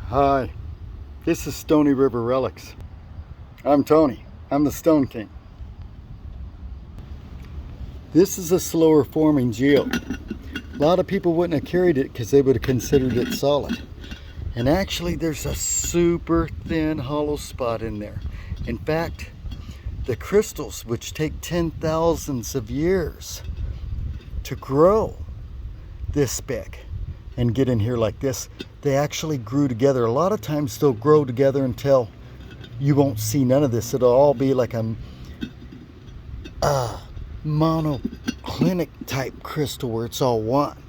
Hi, this is Stony River Relics. I'm Tony. I'm the Stone King. This is a slower forming geode. A lot of people wouldn't have carried it because they would have considered it solid. And actually there's a super thin hollow spot in there. In fact, the crystals, which take 10,000s of years to grow this big and get in here like this, they actually grew together. A lot of times they'll grow together until you won't see none of this. It'll all be like a monoclinic type crystal where it's all one.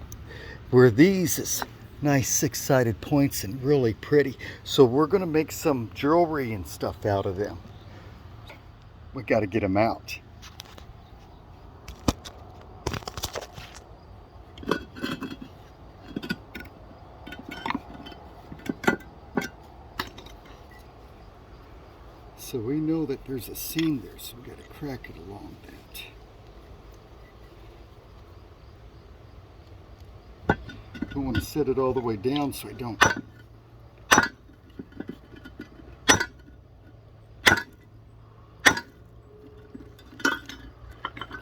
Where these is nice six-sided points and really pretty. So we're gonna make some jewelry and stuff out of them. We gotta get them out. So we know that there's a seam there, so we got to crack it along that. Don't want to set it all the way down so I don't.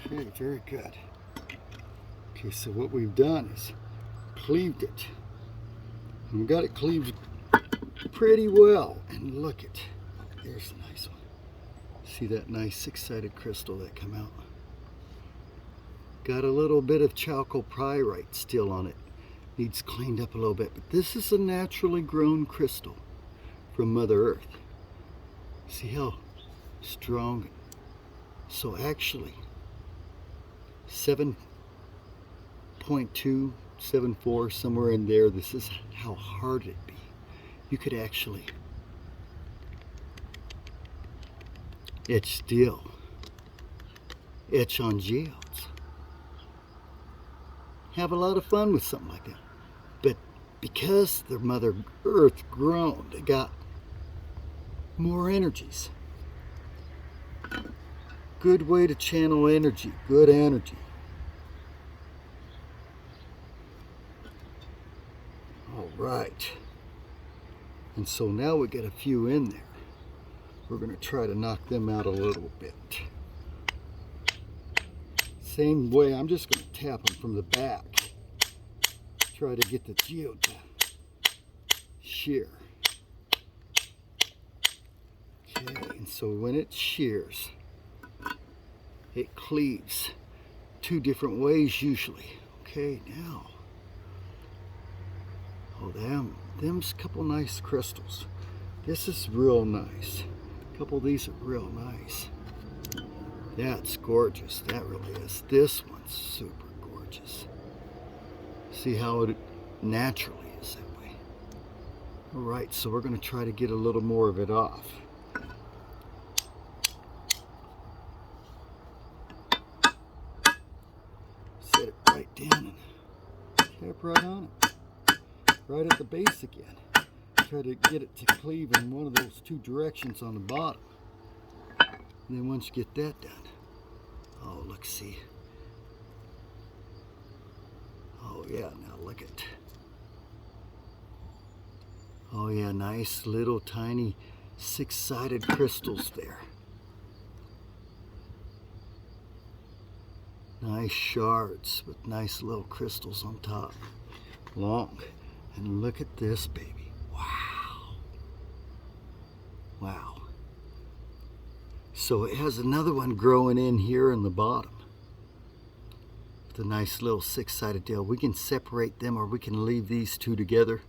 Okay, very good. Okay, so what we've done is cleaved it. And we got it cleaved pretty well. And look at, there's a nice one. See that nice six-sided crystal that come out? Got a little bit of chalcopyrite still on it. Needs cleaned up a little bit, but this is a naturally grown crystal from Mother Earth. See how strong? So actually, 7.274, somewhere in there, this is how hard it'd be. You could actually etch steel, etch on geodes. Have a lot of fun with something like that. But because they're Mother Earth grown, they got more energies. Good way to channel energy, good energy. All right. And so now we got a few in there. We're going to try to knock them out a little bit. Same way, I'm just going to tap them from the back. Try to get the geode to shear. Okay, and so when it shears, it cleaves two different ways usually. Okay, now, oh, them's a couple nice crystals. This is real nice. A couple of these are real nice. That's gorgeous, that really is. This one's super gorgeous. See how it naturally is that way. All right, so we're going to try to get a little more of it off. Set it right down and tap right on it. Right at the base again. Try to get it to cleave in one of those two directions on the bottom. And then once you get that done, oh, look, see. Oh, yeah, now look at. Oh, yeah, nice little tiny six-sided crystals there. Nice shards with nice little crystals on top. Long. And look at this baby. Wow. Wow. So it has another one growing in here in the bottom. With a nice little six-sided deal. We can separate them or we can leave these two together.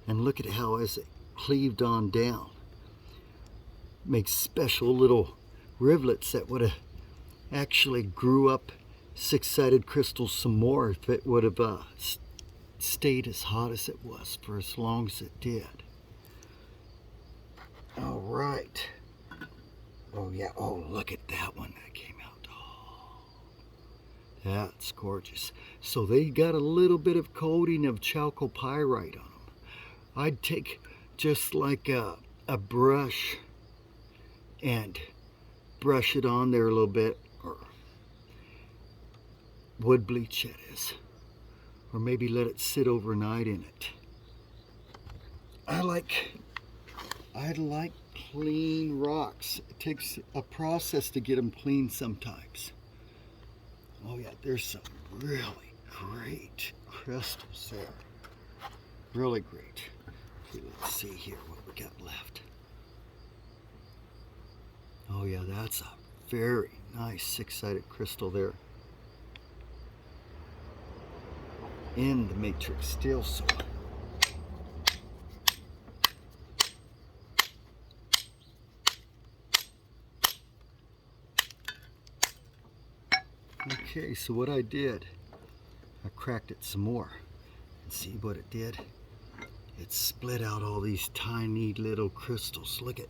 And look at how as it cleaved on down. Makes special little rivulets that would have actually grew up six-sided crystals some more if it would have stayed as hot as it was for as long as it did. All right. Oh yeah, oh look at that one that came out. Oh, that's gorgeous. So they got a little bit of coating of chalcopyrite on them. I'd take just like a brush and brush it on there a little bit, or wood bleach it is, or maybe let it sit overnight in it. I like I like clean rocks. It takes a process to get them clean sometimes. Oh yeah, there's some really great crystals there. Really great. Okay, let's see here what we got left. Oh yeah, that's a very nice six-sided crystal there. In the matrix steel soil. Okay, so what I did, I cracked it some more. And see what it did? It split out all these tiny little crystals. Look at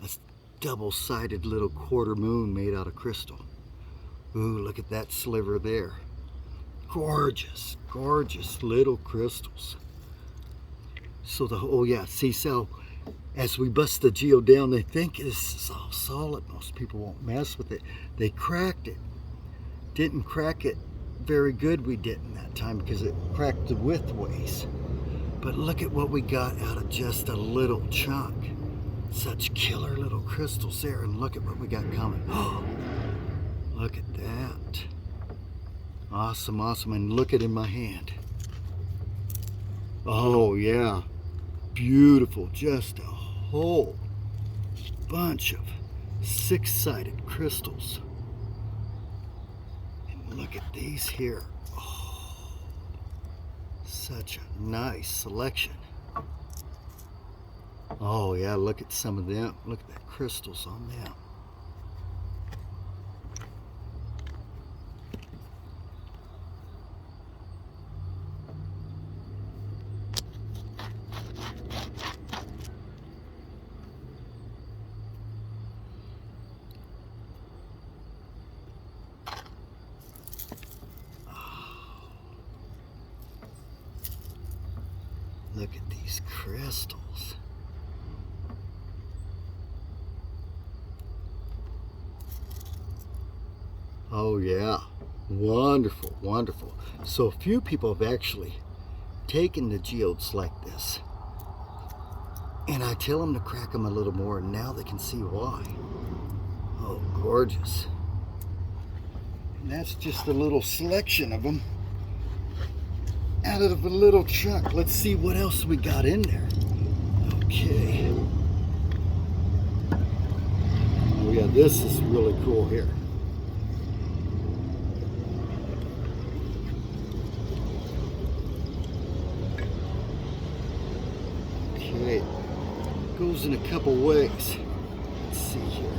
a double-sided little quarter moon made out of crystal. Ooh, look at that sliver there. Gorgeous, gorgeous little crystals. So oh yeah, see, so as we bust the geo down, they think this is all solid. Most people won't mess with it. They cracked it. Didn't crack it very good, we didn't that time, because it cracked the widthways. But look at what we got out of just a little chunk. Such killer little crystals there, and look at what we got coming. Oh, look at that. Awesome, awesome, and look at it in my hand. Oh yeah, beautiful, just a whole bunch of six-sided crystals. And look at these here. Oh, such a nice selection. Oh yeah, look at some of them. Look at that crystals on them. Look at these crystals. Oh yeah, wonderful, wonderful. So a few people have actually taken the geodes like this, and I tell them to crack them a little more, and now they can see why. Oh, gorgeous. And that's just a little selection of them out of a little chunk. Let's see what else we got in there. Okay. Oh yeah, this is really cool here. Okay, it goes in a couple ways. Let's see here.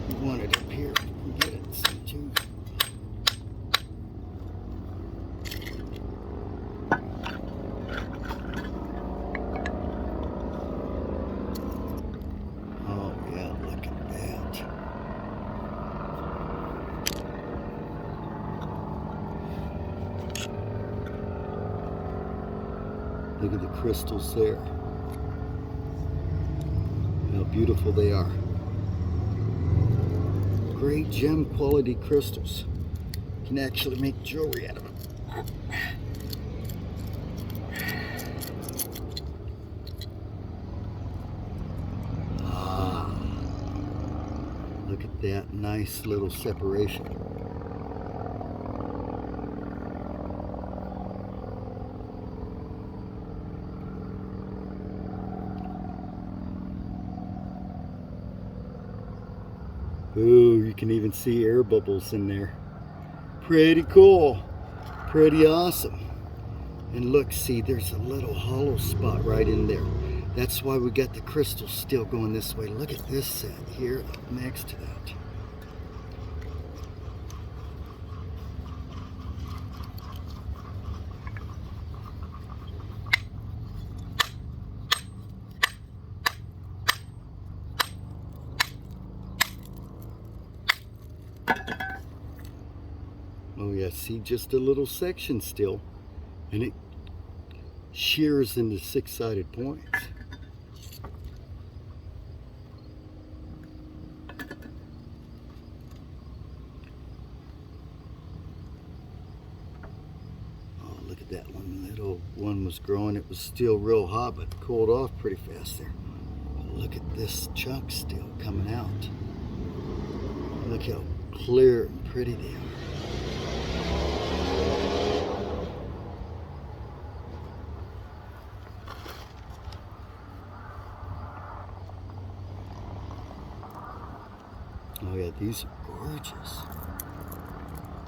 We want it up here. We get it some too. Oh yeah, look at that. Look at the crystals there. How beautiful they are. Great gem quality crystals. You can actually make jewelry out of them. Ah, look at that nice little separation. Ooh, you can even see air bubbles in there. Pretty cool. Pretty awesome. And look, see, there's a little hollow spot right in there. That's why we got the crystals still going this way. Look at this set here next to that. Oh yeah, see, just a little section still, and it shears into six-sided points. Oh, look at that one. Little one was growing. It was still real hot, but cooled off pretty fast there. look at this chunk still coming out. Look how clear and pretty they are. Oh yeah, these are gorgeous.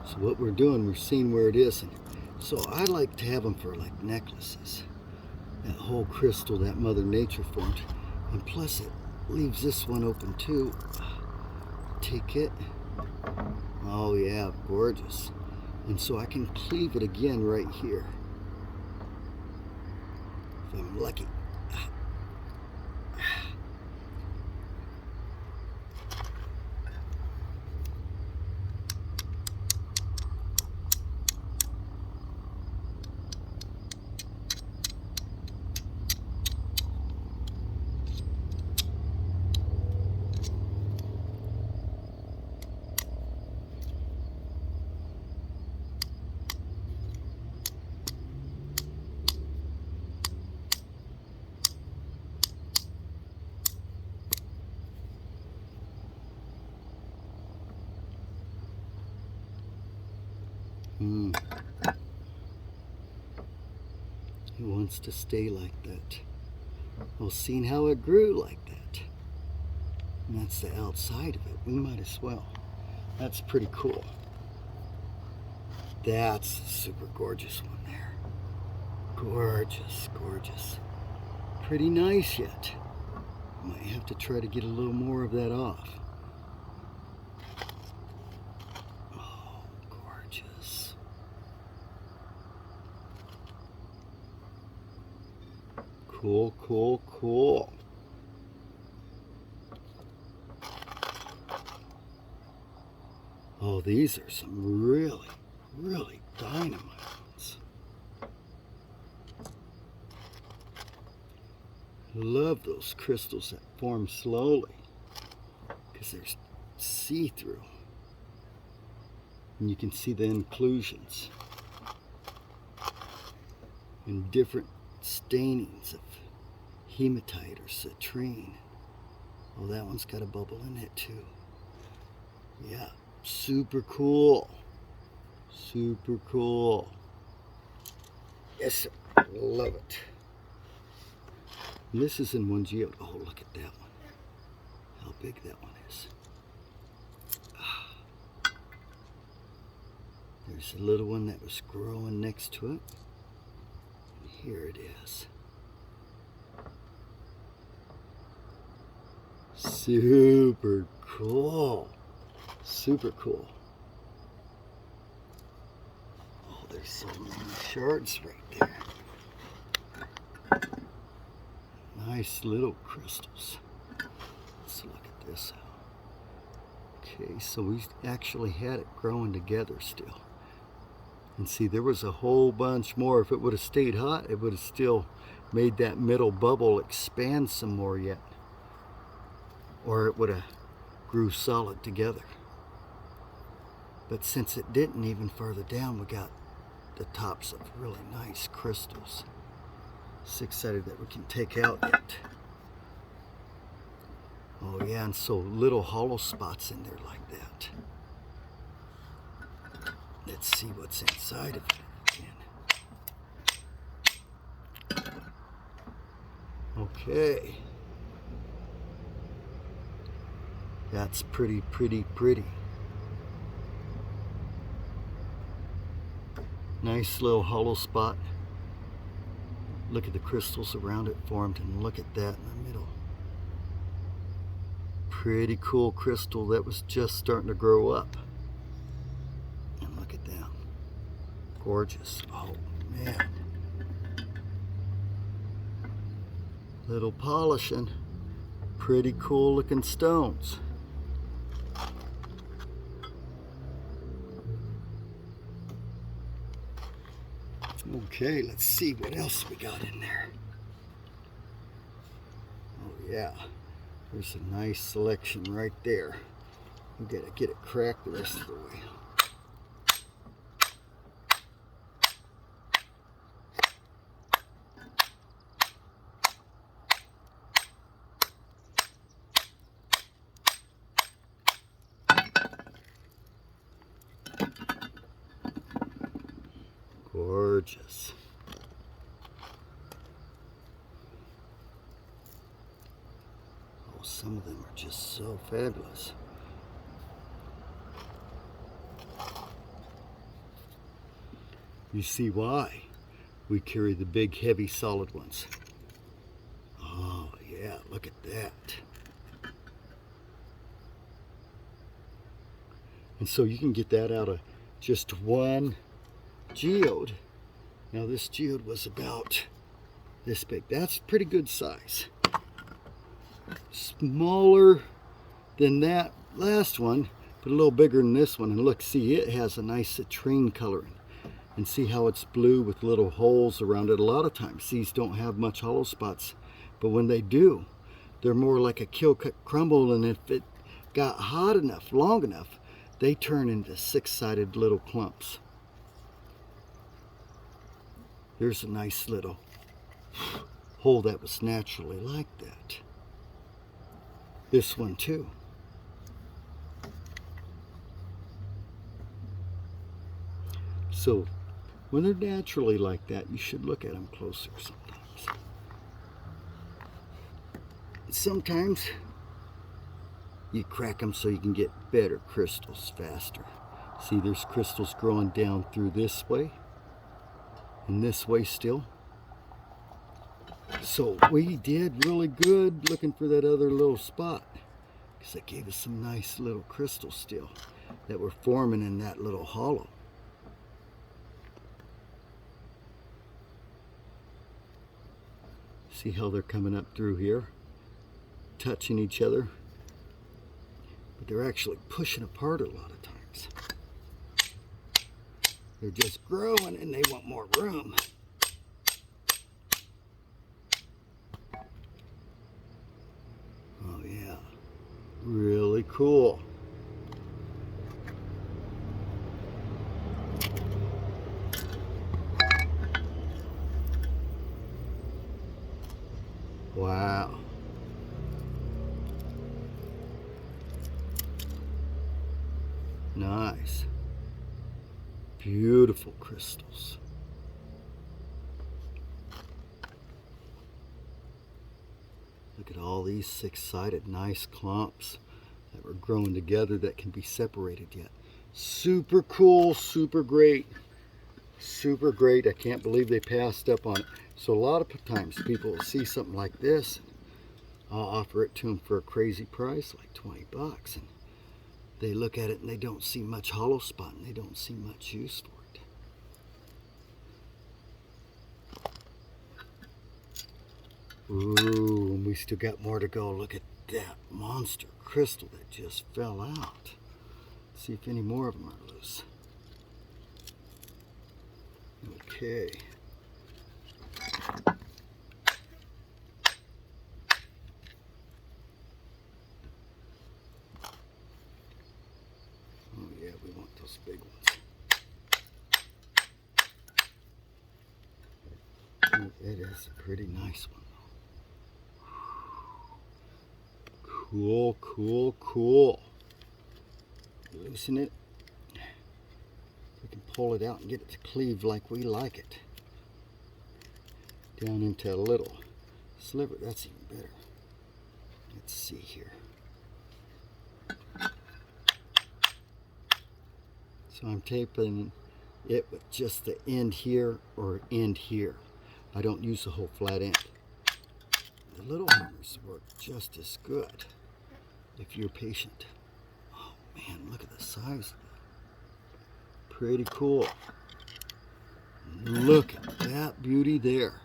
So what we're doing, we're seeing where it is. And so I like to have them for like necklaces. That whole crystal that Mother Nature formed. And plus it leaves this one open too. Take it. Oh yeah, gorgeous. And so I can cleave it again right here. If I'm lucky. It wants to stay like that. Well, seeing how it grew like that. And that's the outside of it. We might as well. That's pretty cool. That's a super gorgeous one there. Gorgeous, gorgeous. Pretty nice yet. Might have to try to get a little more of that off. Oh, gorgeous. Cool, cool, cool. Oh, these are some really, really dynamite ones. Love those crystals that form slowly because they're see-through. And you can see the inclusions and different stainings of hematite or citrine. Oh, that one's got a bubble in it too. Yeah, super cool. Super cool. Yes, sir. Love it. And this is in one geode. Oh, look at that one. How big that one is. There's a little one that was growing next to it. And here it is. Super cool. Super cool. Oh, there's so many shards right there. Nice little crystals. Let's look at this. Okay, so we actually had it growing together still. And see, there was a whole bunch more. If it would have stayed hot, it would have still made that middle bubble expand some more yet. Or it would have grew solid together. But since it didn't, even further down, we got the tops of really nice crystals. Six-sided that we can take out yet. Oh yeah, and so little hollow spots in there like that. Let's see what's inside of it again. Okay. That's pretty, pretty, pretty. Nice little hollow spot. Look at the crystals around it formed, and look at that in the middle. Pretty cool crystal that was just starting to grow up. And look at them. Gorgeous. Oh man. Little polishing. Pretty cool looking stones. Okay, let's see what else we got in there. Oh yeah, there's a nice selection right there. We gotta get it cracked the rest of the way. gorgeous. Oh, some of them are just so fabulous. You see why we carry the big, heavy, solid ones. Oh, yeah, look at that. And so you can get that out of just one geode. Now this geode was about this big. That's pretty good size. Smaller than that last one, but a little bigger than this one. And look, see, it has a nice citrine coloring. And see how it's blue with little holes around it. A lot of times these don't have much hollow spots, but when they do, they're more like a kill cut crumble, and if it got hot enough, long enough, they turn into six-sided little clumps. There's a nice little hole that was naturally like that. This one too. So when they're naturally like that, you should look at them closer sometimes. Sometimes you crack them so you can get better crystals faster. See, there's crystals growing down through this way and this way still. So we did really good looking for that other little spot, because it gave us some nice little crystals still that were forming in that little hollow. See how they're coming up through here, touching each other, but they're actually pushing apart a lot of times. They're just growing and they want more room. Oh yeah, really cool. Wow. Nice. Beautiful crystals. Look at all these six-sided nice clumps that were growing together that can be separated yet. Super cool, super great. Super great. I can't believe they passed up on it. So a lot of times people will see something like this. I'll offer it to them for a crazy price, like 20 bucks. And they look at it and they don't see much hollow spot and they don't see much use for it. Ooh, and we still got more to go. Look at that monster crystal that just fell out. See if any more of them are loose. Okay. Oh yeah, we want those big ones. Oh, it is a pretty nice one. Cool, cool, cool. Loosen it. We can pull it out and get it to cleave like we like it. Down into a little sliver. That's even better. Let's see here. So I'm taping it with just the end here or end here. I don't use the whole flat end. The little hammers work just as good if you're patient. Oh man, look at the size of it. Pretty cool. Look at that beauty there.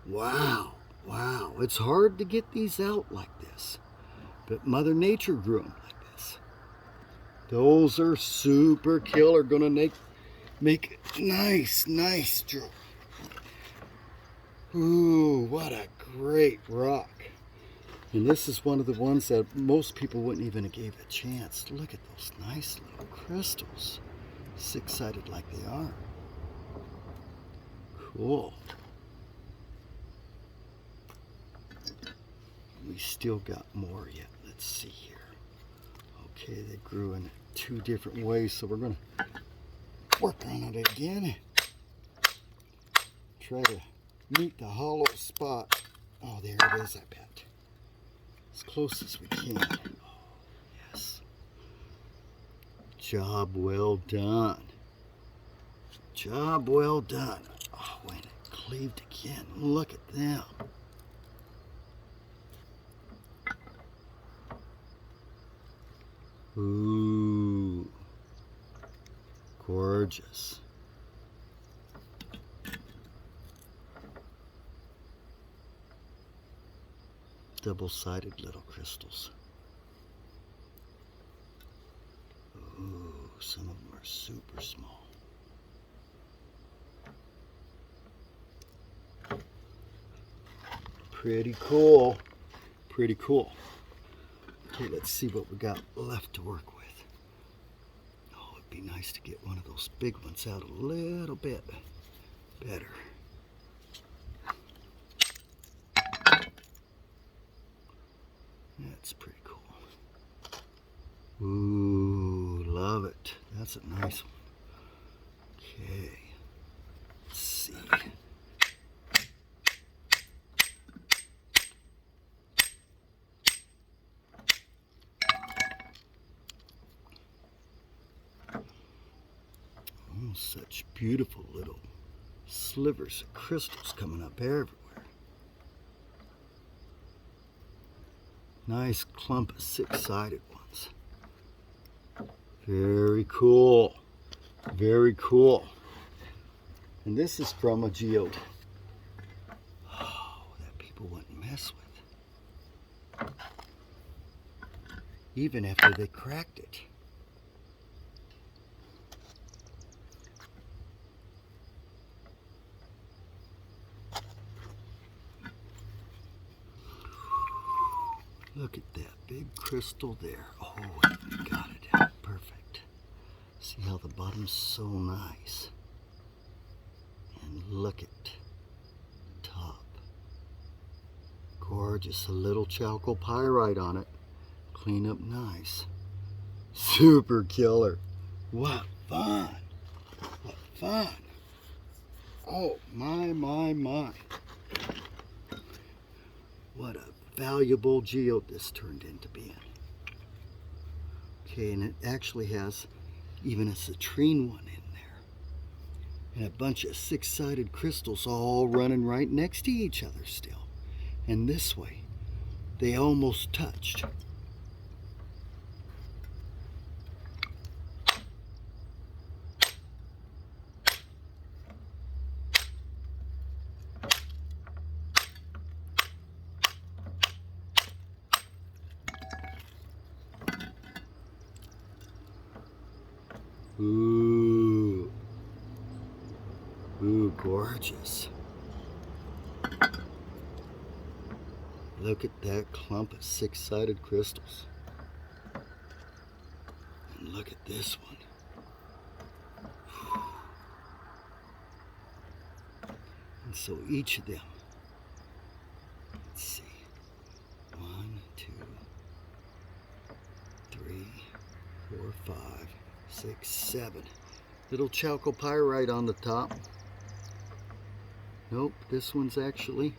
Wow, wow. It's hard to get these out like this, but Mother Nature grew them like this. Those are super killer. Gonna make nice jewelry. Ooh, what a great rock. And this is one of the ones that most people wouldn't even have gave a chance. Look at those nice little crystals. Six-sided like they are. Cool. We still got more yet. Let's see here. Okay, they grew in two different ways, so we're going to work on it again. Try to meet the hollow spot. Oh, there it is, I bet. As close as we can. Oh, yes. Job well done. Job well done. Oh, wait, it cleaved again. Look at them. Ooh. Gorgeous. Double-sided little crystals. Ooh, some of them are super small. Pretty cool. Pretty cool. Okay, let's see what we got left to work with. Oh, it'd be nice to get one of those big ones out a little bit better. That's pretty cool. Ooh, love it. That's a nice one. Okay. Let's see. Oh, such beautiful little slivers of crystals coming up everywhere. Nice clump of six-sided ones. Very cool. Very cool. And this is from a geode. Oh, that people wouldn't mess with. Even after they cracked it. Look at that big crystal there. Oh, we got it out. Perfect. See how the bottom's so nice. And look at the top. Gorgeous. A little chalcopyrite on it. Clean up nice. Super killer. What fun. What fun. Oh, my. What a valuable geode this turned into being. Okay, and it actually has even a citrine one in there. And a bunch of six-sided crystals all running right next to each other still. And this way, they almost touched. Ooh. Ooh, gorgeous. Look at that clump of six-sided crystals. And look at this one. And so each of them, let's see, 1, 2, 3, 4, 5, 6, 7. Little chalcopyrite on the top. Nope, this one's actually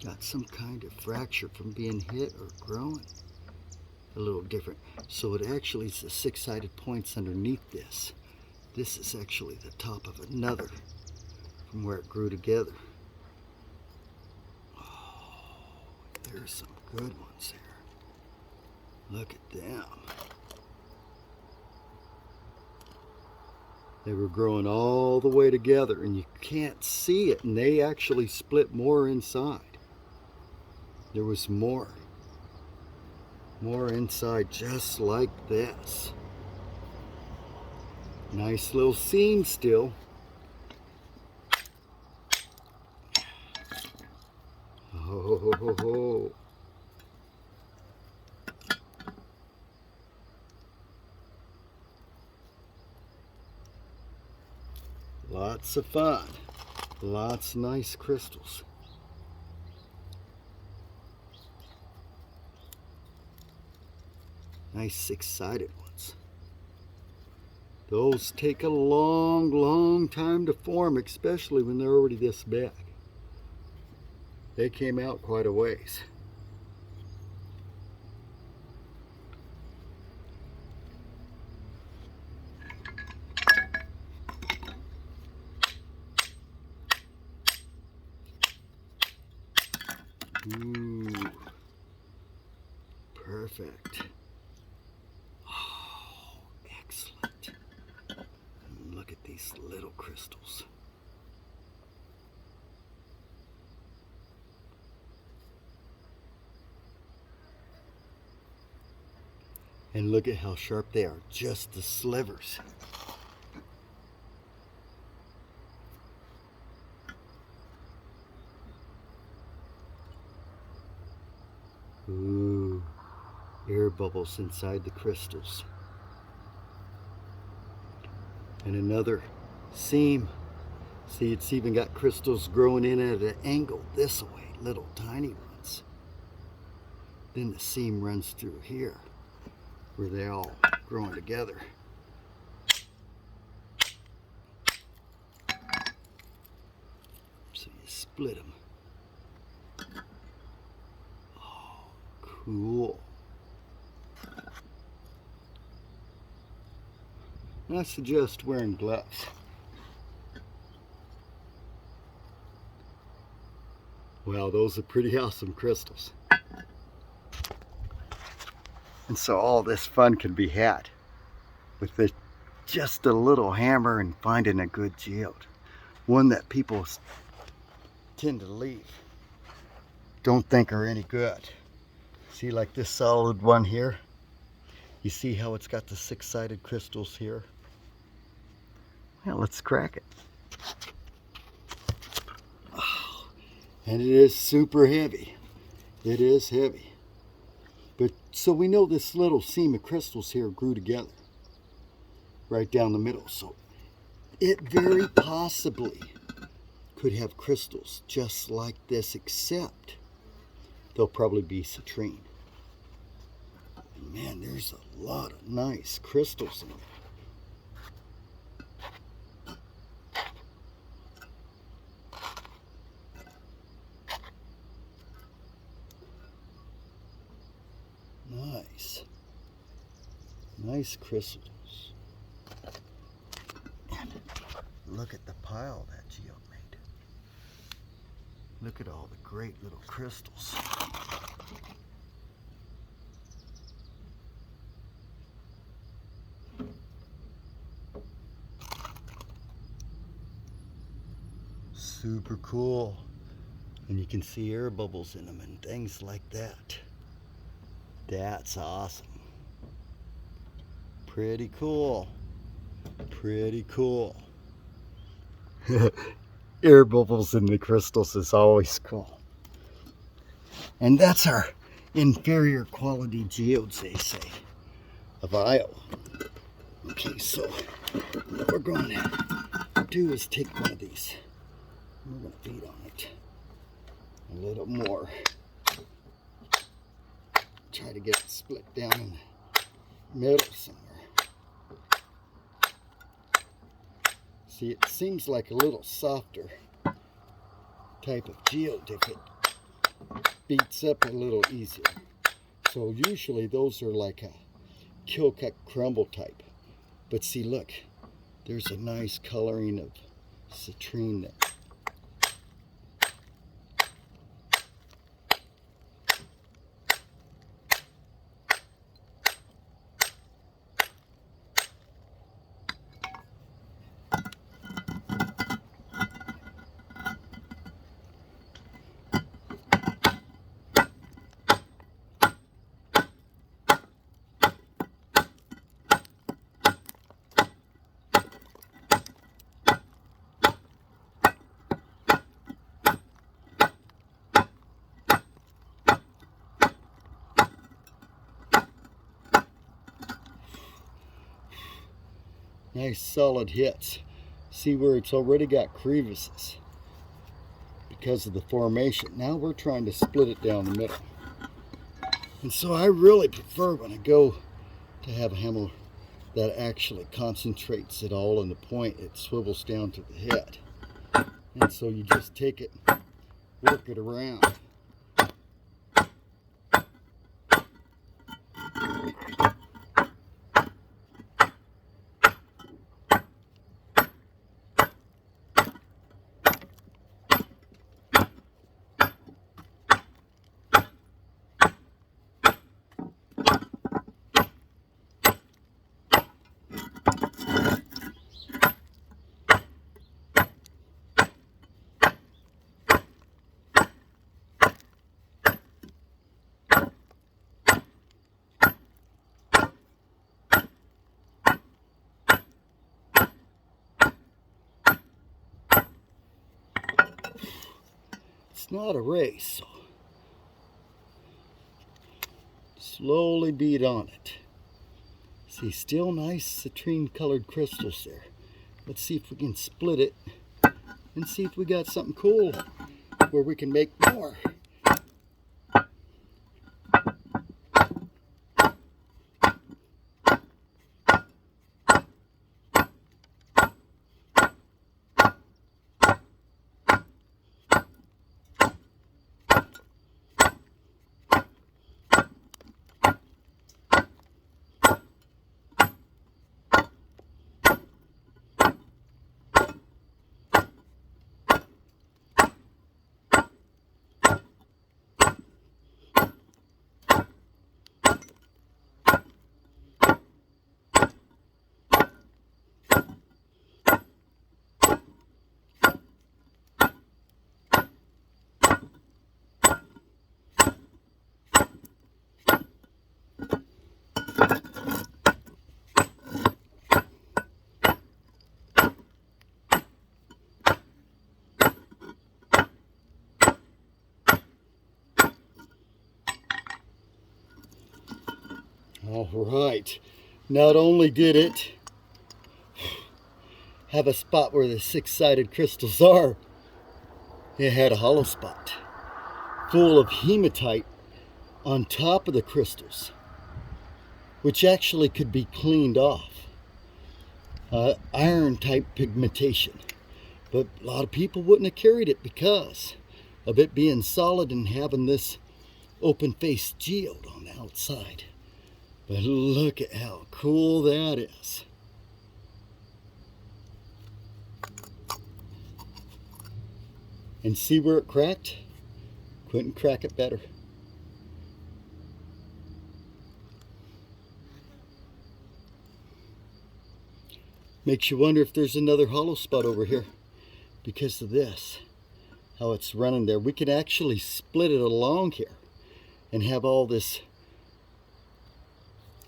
got some kind of fracture from being hit or growing. A little different. So it actually is the six-sided points underneath this. This is actually the top of another from where it grew together. Oh, there's some good ones here. Look at them. They were growing all the way together and you can't see it, and they actually split more inside. There was more inside just like this. Nice little seam still. Oh. Lots of fun. Lots of nice crystals. Nice six-sided ones. Those take a long, long time to form, especially when they're already this big. They came out quite a ways. Ooh, perfect. Oh, excellent. And look at these little crystals. And look at how sharp they are, just the slivers. Ooh, air bubbles inside the crystals. And another seam. See, it's even got crystals growing in at an angle this way, little tiny ones. Then the seam runs through here, where they all growing together. So you split them. Oh, cool. And I suggest wearing gloves. Wow, those are pretty awesome crystals. And so all this fun can be had with just a little hammer and finding a good geode. One that people tend to leave, don't think are any good. See, like this solid one here? You see how it's got the 6-sided crystals here? Well, let's crack it. Oh, and it is super heavy. It is heavy. But so we know this little seam of crystals here grew together right down the middle. So it very possibly could have crystals just like this, except they'll probably be citrine. And man, there's a lot of nice crystals in there. Nice. Nice crystals. And look at the pile that geode made. Look at all the great little crystals. Super cool. And you can see air bubbles in them and things like that. That's awesome. Pretty cool. Pretty cool. Air bubbles in the crystals is always cool. And that's our inferior quality geodes, they say, of Iowa. Okay, so what we're going to do is take one of these. We're going to beat on it a little more. Try to get it split down in the middle somewhere. See, it seems like a little softer type of geode if it beats up a little easier. So usually those are like a kill cut crumble type. But see, look, there's a nice coloring of citrine there. Nice solid hits. See where it's already got crevices because of the formation. Now we're trying to split it down the middle. And so I really prefer when I go to have a hammer that actually concentrates it all in the point. It swivels down to the head. And so you just take it, work it around. It's not a race, so slowly beat on it. See, still nice citrine colored crystals there. Let's see if we can split it and see if we got something cool where we can make more. All right, not only did it have a spot where the six-sided crystals are, it had a hollow spot full of hematite on top of the crystals, which actually could be cleaned off. Iron type pigmentation, but a lot of people wouldn't have carried it because of it being solid and having this open face geode on the outside. But look at how cool that is. And see where it cracked? Couldn't crack it better. Makes you wonder if there's another hollow spot over here because of this, how it's running there. We can actually split it along here and have all this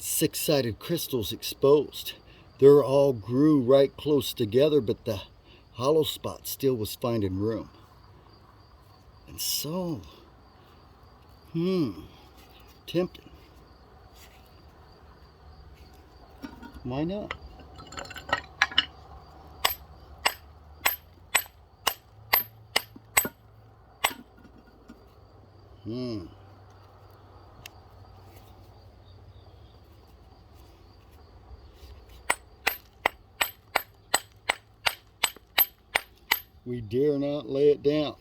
six-sided crystals exposed. They're all grew right close together, but the hollow spot still was finding room. And so, tempting. Why not? We dare not lay it down.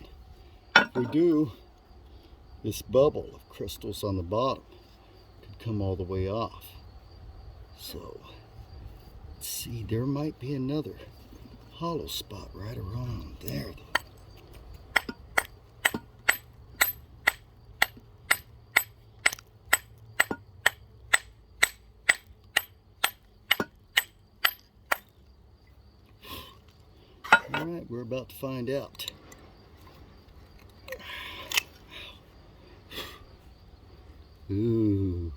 If we do, this bubble of crystals on the bottom could come all the way off. So, let's see, there might be another hollow spot right around there, though. All right, we're about to find out. Ooh,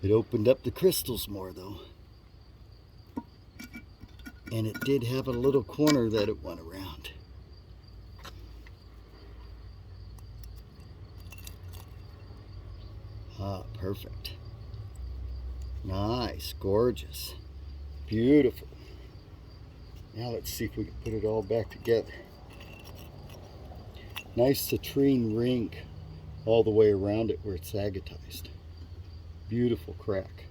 it opened up the crystals more though. And it did have a little corner that it went around. Ah, perfect. Nice, gorgeous, beautiful. Now let's see if we can put it all back together. Nice citrine ring all the way around it where it's agatized. Beautiful crack.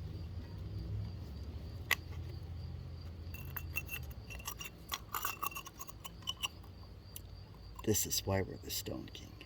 This is why we're the Stone Kings.